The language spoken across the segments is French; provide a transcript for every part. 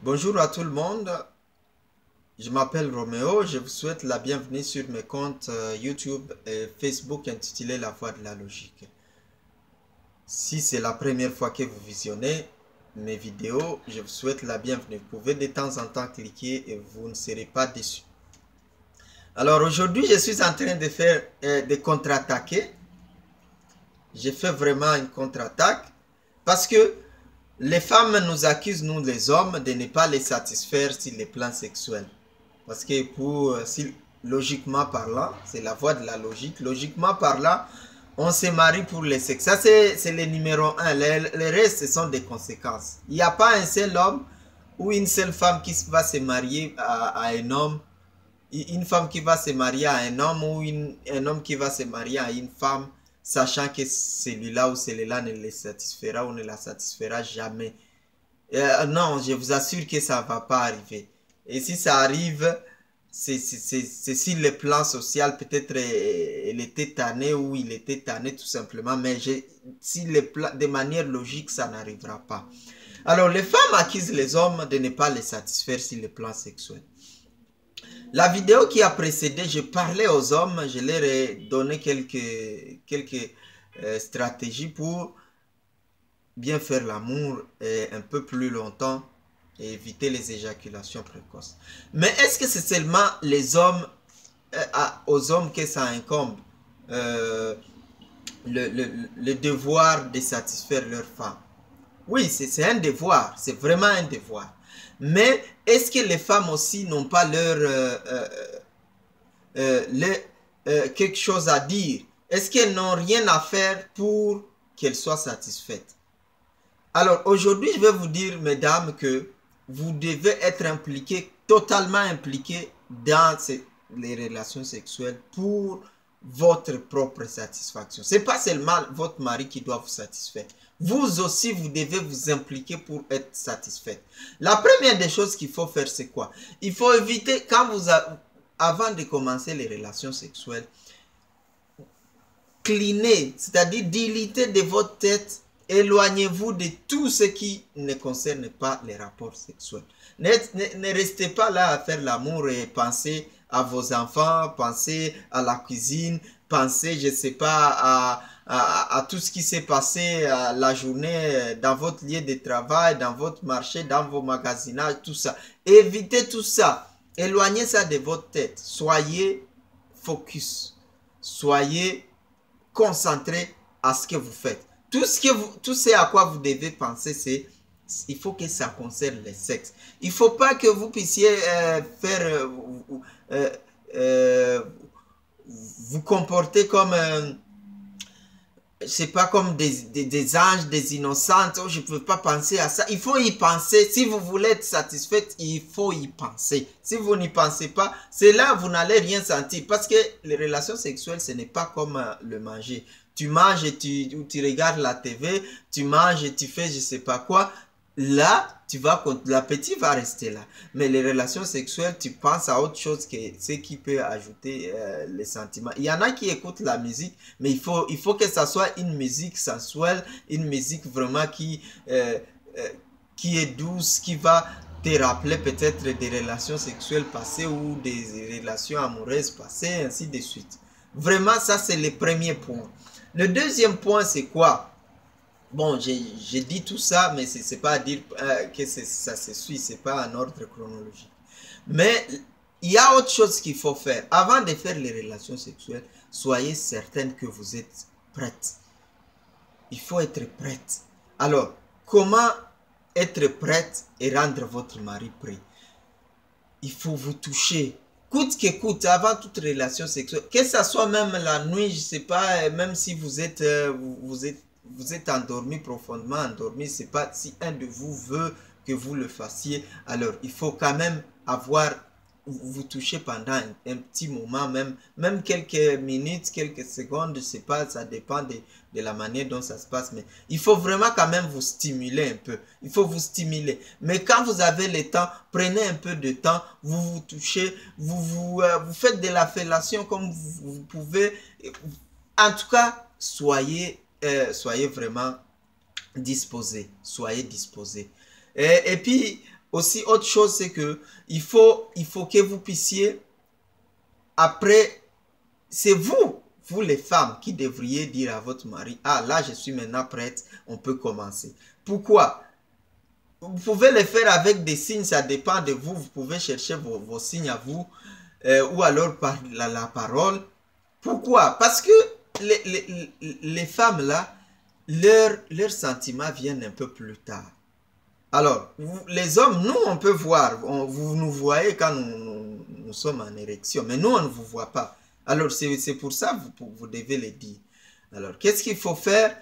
Bonjour à tout le monde, je m'appelle Roméo, je vous souhaite la bienvenue sur mes comptes YouTube et Facebook intitulés La Voie de la Logique. Si c'est la première fois que vous visionnez mes vidéos, je vous souhaite la bienvenue. Vous pouvez de temps en temps cliquer et vous ne serez pas déçus. Alors aujourd'hui, je suis en train de faire de contre-attaquer. J'ai fait vraiment une contre-attaque parce que les femmes nous accusent, nous les hommes, de ne pas les satisfaire sur les plans sexuels. Parce que logiquement parlant, c'est la voie de la logique, logiquement parlant, on se marie pour le sexe. Ça, c'est le numéro un. Le reste, ce sont des conséquences. Il n'y a pas un seul homme ou une seule femme qui va se marier à un homme. Une femme qui va se marier à un homme ou un homme qui va se marier à une femme, sachant que celui-là ou celui-là ne les satisfera ou ne la satisfera jamais. Non, je vous assure que ça ne va pas arriver. Et si ça arrive, c'est sur le plan social, peut-être elle était tannée ou il était tanné tout simplement, mais de manière logique, ça n'arrivera pas. Alors, les femmes accusent les hommes de ne pas les satisfaire sur le plan sexuel. La vidéo qui a précédé, je parlais aux hommes, je leur ai donné quelques stratégies pour bien faire l'amour un peu plus longtemps et éviter les éjaculations précoces. Mais est-ce que c'est seulement les hommes, aux hommes que ça incombe le devoir de satisfaire leurs femmes? Oui, c'est un devoir, c'est vraiment un devoir. Mais est-ce que les femmes aussi n'ont pas quelque chose à dire? Est-ce qu'elles n'ont rien à faire pour qu'elles soient satisfaites? Alors aujourd'hui, je vais vous dire, mesdames, que vous devez être impliquées, totalement impliquées dans les relations sexuelles pour votre propre satisfaction. Ce n'est pas seulement votre mari qui doit vous satisfaire. Vous aussi, vous devez vous impliquer pour être satisfaite. La première des choses qu'il faut faire, c'est quoi? Il faut éviter, avant de commencer les relations sexuelles, cleaner, c'est-à-dire diliter de votre tête. Éloignez-vous de tout ce qui ne concerne pas les rapports sexuels. Ne restez pas là à faire l'amour et pensez à vos enfants, pensez à la cuisine, pensez, je ne sais pas, à tout ce qui s'est passé la journée dans votre lieu de travail, dans votre marché, dans vos magasinages, tout ça. Évitez tout ça. Éloignez ça de votre tête. Soyez focus. Soyez concentré à ce que vous faites. Tout ce à quoi vous devez penser, c'est il faut que ça concerne le sexe. Il ne faut pas que vous puissiez vous comporter comme, je sais pas, comme des anges, des innocentes. Oh, je ne peux pas penser à ça. Il faut y penser. Si vous voulez être satisfaite, il faut y penser. Si vous n'y pensez pas, c'est là vous n'allez rien sentir. Parce que les relations sexuelles, ce n'est pas comme le manger. Tu manges et tu regardes la TV, tu manges et tu fais je sais pas quoi. Là, l'appétit va rester là. Mais les relations sexuelles, tu penses à autre chose que ce qui peut ajouter les sentiments. Il y en a qui écoutent la musique, mais il faut que ça soit une musique sensuelle, une musique vraiment qui est douce, qui va te rappeler peut-être des relations sexuelles passées ou des relations amoureuses passées, ainsi de suite. Vraiment, ça c'est le premier point. Le deuxième point, c'est quoi? Bon, j'ai dit tout ça, mais c'est pas à dire que ça se suit, c'est pas en ordre chronologique. Mais il y a autre chose qu'il faut faire. Avant de faire les relations sexuelles, soyez certaine que vous êtes prête. Il faut être prête. Alors, comment être prête et rendre votre mari prêt? Il faut vous toucher. Coûte que coûte, avant toute relation sexuelle, que ça soit même la nuit, je sais pas, même si vous êtes endormi, profondément endormi, c'est pas si un de vous veut que vous le fassiez, alors il faut quand même vous toucher pendant un petit moment, même quelques minutes, quelques secondes, je sais pas, ça dépend de la manière dont ça se passe, mais il faut vraiment quand même vous stimuler un peu, il faut vous stimuler, mais quand vous avez le temps, prenez un peu de temps, vous vous touchez, vous faites de la fellation comme vous pouvez, en tout cas, soyez vraiment disposés, soyez disposés. Et puis, aussi, autre chose, c'est que il faut que vous puissiez, après, c'est vous les femmes, qui devriez dire à votre mari, ah là, je suis maintenant prête, on peut commencer. Pourquoi? Vous pouvez le faire avec des signes, ça dépend de vous. Vous pouvez chercher vos signes à vous, ou alors par la parole. Pourquoi? Parce que les femmes là, leurs sentiments viennent un peu plus tard. Alors, les hommes, nous, on peut voir. Vous nous voyez quand nous sommes en érection, mais nous, on ne vous voit pas. Alors, c'est pour ça que vous devez le dire. Alors, qu'est-ce qu'il faut faire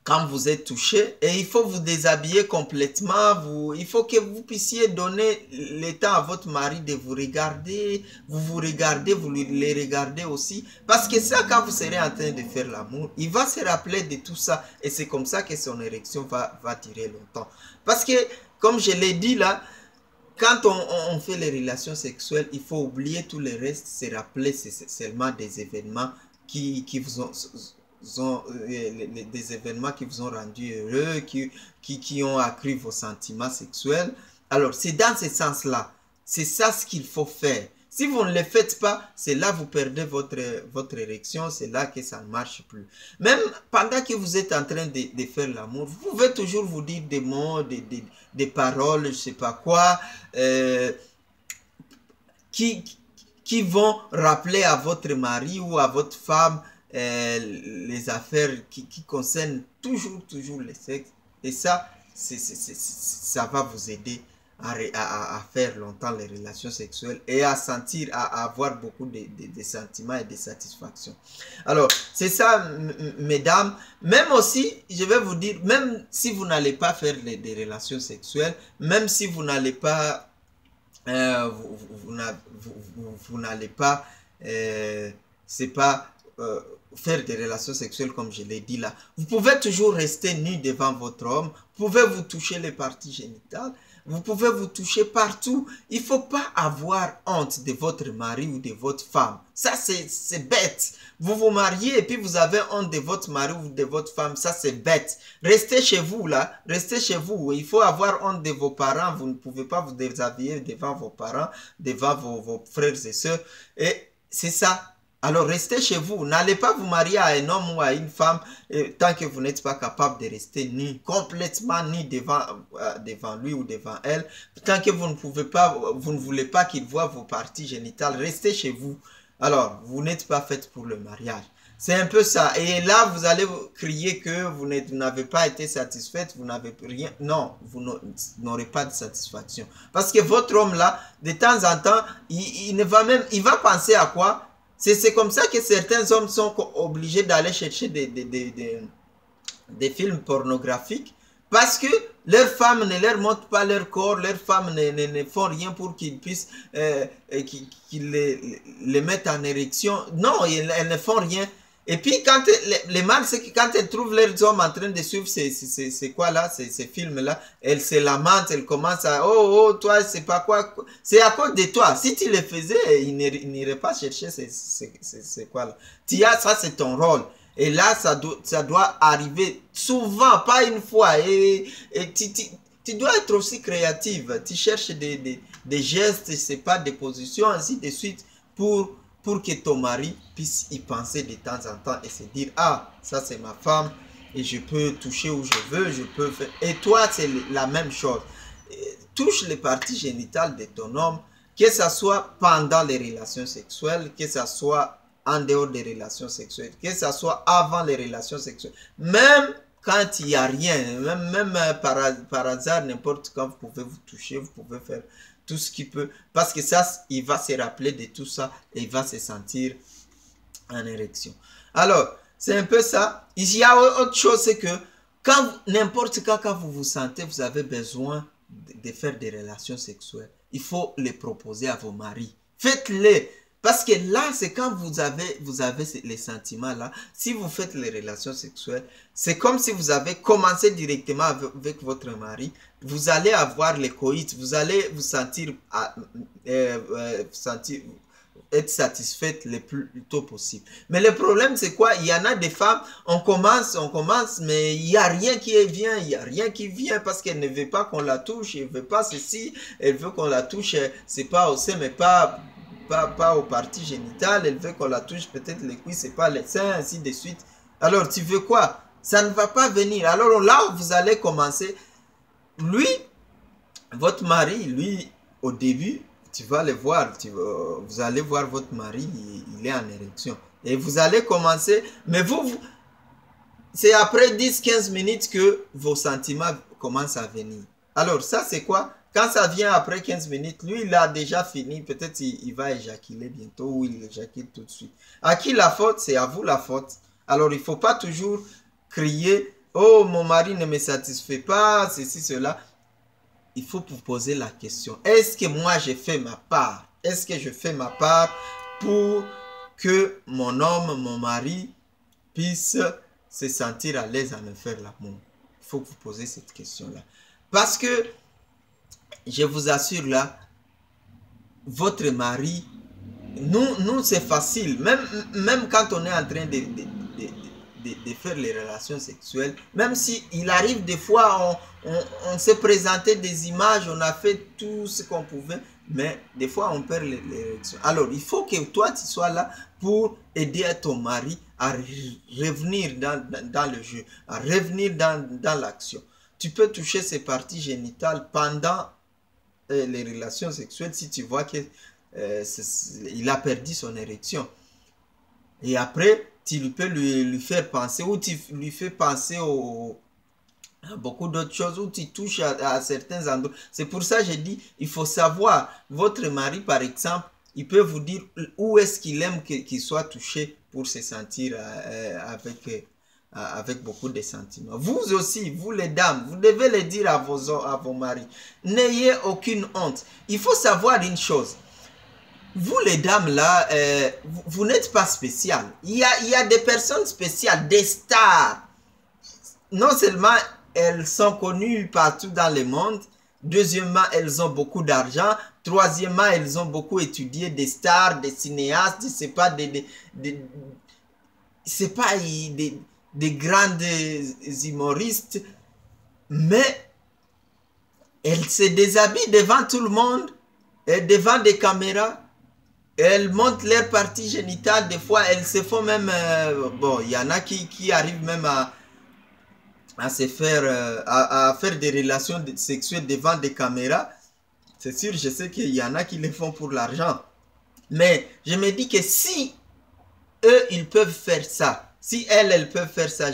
quand vous êtes touché? Et il faut vous déshabiller complètement. Il faut que vous puissiez donner le temps à votre mari de vous regarder. Vous regardez, vous les regardez aussi. Parce que ça, quand vous serez en train de faire l'amour, il va se rappeler de tout ça. Et c'est comme ça que son érection va durer longtemps. Parce que, comme je l'ai dit là, quand on fait les relations sexuelles, il faut oublier tout le reste, se rappeler seulement des événements qui vous ont des événements qui vous ont rendu heureux, qui ont accru vos sentiments sexuels. Alors, c'est dans ce sens-là. C'est ça ce qu'il faut faire. Si vous ne le faites pas, c'est là que vous perdez votre érection, c'est là que ça ne marche plus. Même pendant que vous êtes en train de faire l'amour, vous pouvez toujours vous dire des mots, des paroles, je ne sais pas quoi, qui vont rappeler à votre mari ou à votre femme les affaires qui concernent toujours le sexe. Et ça, ça va vous aider à faire longtemps les relations sexuelles et à sentir, à avoir beaucoup de sentiments et de satisfaction. Alors, c'est ça, mesdames. Même aussi, je vais vous dire, même si vous n'allez pas faire des relations sexuelles, même si vous n'allez pas, vous n'allez pas, c'est pas faire des relations sexuelles comme je l'ai dit là. Vous pouvez toujours rester nu devant votre homme. Vous pouvez vous toucher les parties génitales. Vous pouvez vous toucher partout. Il ne faut pas avoir honte de votre mari ou de votre femme. Ça, c'est bête. Vous vous mariez et puis vous avez honte de votre mari ou de votre femme. Ça, c'est bête. Restez chez vous là. Restez chez vous. Il faut avoir honte de vos parents. Vous ne pouvez pas vous déshabiller devant vos parents, devant vos frères et sœurs. Et c'est ça. Alors restez chez vous, n'allez pas vous marier à un homme ou à une femme tant que vous n'êtes pas capable de rester nu, complètement nu devant lui ou devant elle. Tant que vous ne pouvez pas, vous ne voulez pas qu'il voit vos parties génitales, restez chez vous. Alors, vous n'êtes pas faite pour le mariage. C'est un peu ça. Et là, vous allez crier que vous n'avez pas été satisfaite, vous n'avez rien. Non, vous n'aurez pas de satisfaction. Parce que votre homme là, de temps en temps, il va penser à quoi? C'est comme ça que certains hommes sont obligés d'aller chercher des films pornographiques parce que leurs femmes ne leur montrent pas leur corps, leurs femmes ne font rien pour qu'ils puissent qu'ils les mettent en érection. Non, elles ne font rien. Et puis, quand les mâles, c'est que quand elles trouvent leurs hommes en train de suivre ces quoi là, ces films-là, elles se lamentent, elles commencent à, oh, toi, c'est pas quoi, c'est à cause de toi. Si tu le faisais, ils n'iraient pas chercher ces quoi là. Ça, c'est ton rôle. Et là, ça doit arriver souvent, pas une fois. Et tu dois être aussi créative. Tu cherches des gestes, c'est pas des positions, ainsi de suite, pour que ton mari puisse y penser de temps en temps et se dire, ah, ça c'est ma femme et je peux toucher où je veux, je peux faire. Et toi, c'est la même chose. Touche les parties génitales de ton homme, que ce soit pendant les relations sexuelles, que ce soit en dehors des relations sexuelles, que ce soit avant les relations sexuelles. Même quand il n'y a rien, même par hasard, n'importe quand, vous pouvez vous toucher, vous pouvez faire tout ce qu'il peut, parce que ça, il va se rappeler de tout ça et il va se sentir en érection. Alors, c'est un peu ça. Il y a autre chose, c'est que n'importe quand vous vous sentez, vous avez besoin de faire des relations sexuelles, il faut les proposer à vos maris. Faites-les. Parce que là, c'est quand vous avez les sentiments là, si vous faites les relations sexuelles, c'est comme si vous avez commencé directement avec votre mari, vous allez avoir les coïts, vous allez vous sentir être satisfaite le plus tôt possible. Mais le problème, c'est quoi? Il y en a des femmes, on commence, mais il n'y a rien qui vient, il n'y a rien qui vient parce qu'elle ne veut pas qu'on la touche, elle ne veut pas ceci, elle veut qu'on la touche, c'est pas au sein, mais pas aux parties génitales, elle veut qu'on la touche peut-être les cuisses, c'est pas les seins, ainsi de suite. Alors, tu veux quoi? Ça ne va pas venir. Alors là, vous allez commencer. Lui, votre mari, lui, au début, tu vas le voir, vous allez voir votre mari, il est en érection. Et vous allez commencer, mais c'est après 10-15 minutes que vos sentiments commencent à venir. Alors ça c'est quoi? Quand ça vient après 15 minutes, lui il a déjà fini, peut-être il va éjaculer bientôt ou il éjacule tout de suite. À qui la faute? C'est à vous la faute. Alors il ne faut pas toujours crier, oh mon mari ne me satisfait pas, ceci, cela. Il faut vous poser la question, est-ce que moi j'ai fait ma part? Est-ce que je fais ma part pour que mon homme, mon mari puisse se sentir à l'aise à me faire l'amour? Il faut que vous posez cette question-là. Parce que, je vous assure là, votre mari, nous c'est facile, même quand on est en train de faire les relations sexuelles, même si il arrive des fois, on s'est présenté des images, on a fait tout ce qu'on pouvait, mais des fois on perd l'érection. Alors il faut que toi tu sois là pour aider ton mari à revenir dans le jeu, à revenir dans l'action. Tu peux toucher ses parties génitales pendant les relations sexuelles si tu vois que il a perdu son érection. Et après, tu peux lui faire penser, ou tu lui fais penser à beaucoup d'autres choses, ou tu touches à certains endroits. C'est pour ça que j'ai dit, il faut savoir, votre mari par exemple, il peut vous dire où est-ce qu'il aime qu'il soit touché pour se sentir avec beaucoup de sentiments. Vous aussi, vous les dames, vous devez le dire à vos maris. N'ayez aucune honte. Il faut savoir une chose. Vous les dames là, vous n'êtes pas spéciales. Il y a des personnes spéciales, des stars. Non seulement elles sont connues partout dans le monde, deuxièmement elles ont beaucoup d'argent, troisièmement elles ont beaucoup étudié, des stars, des cinéastes, c'est pas des grandes humoristes, mais elles se déshabillent devant tout le monde, et devant des caméras. Elles montrent leur partie génitale, des fois elles se font même, bon, il y en a qui arrivent même à se faire, à faire des relations sexuelles devant des caméras. C'est sûr, je sais qu'il y en a qui le font pour l'argent. Mais je me dis que si eux, ils peuvent faire ça, si elles peuvent faire ça,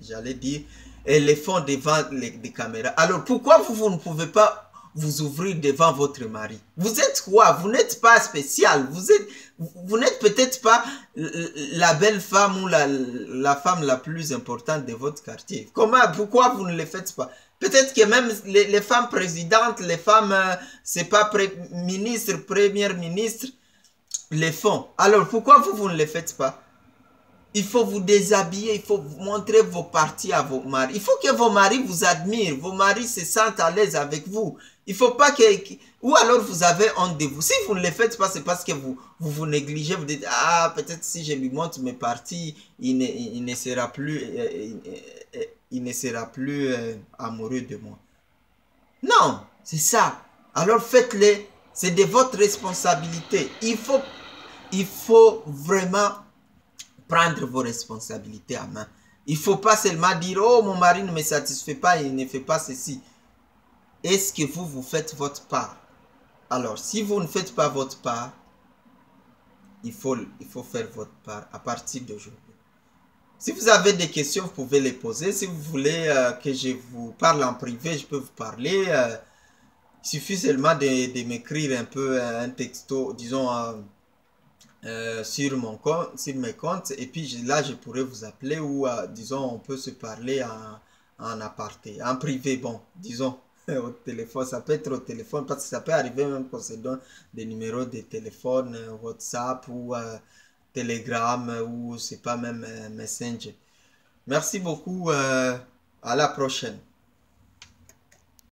j'allais dire, elles le font devant des caméras. Alors pourquoi vous ne pouvez pas vous ouvrir devant votre mari? Vous êtes quoi? Vous n'êtes pas spécial. Vous n'êtes peut-être pas la belle femme ou la femme la plus importante de votre quartier. Pourquoi vous ne le faites pas? Peut-être que même les femmes présidentes, les femmes, c'est pas ministre, première ministre, les font. Alors pourquoi vous ne le faites pas? Il faut vous déshabiller, il faut montrer vos parties à vos maris. Il faut que vos maris vous admirent, vos maris se sentent à l'aise avec vous. Il faut pas que... Ou alors vous avez honte de vous. Si vous ne le faites pas, c'est parce que vous négligez, vous dites, ah, peut-être si je lui montre mes parties, il ne sera plus, amoureux de moi. Non, c'est ça. Alors faites-le, c'est de votre responsabilité. Il faut vraiment prendre vos responsabilités en main. Il ne faut pas seulement dire, oh, mon mari ne me satisfait pas, il ne fait pas ceci. Est-ce que vous faites votre part? Alors, si vous ne faites pas votre part, il faut faire votre part à partir d'aujourd'hui. Si vous avez des questions, vous pouvez les poser. Si vous voulez que je vous parle en privé, je peux vous parler. Il suffit seulement de m'écrire un peu un texto, disons, sur mes comptes, et puis là je pourrais vous appeler, ou disons on peut se parler en aparté, en privé, bon, disons au téléphone. Ça peut être au téléphone, parce que ça peut arriver même qu'on se donne des numéros de téléphone, WhatsApp ou Telegram, ou c'est pas même Messenger. Merci beaucoup, à la prochaine.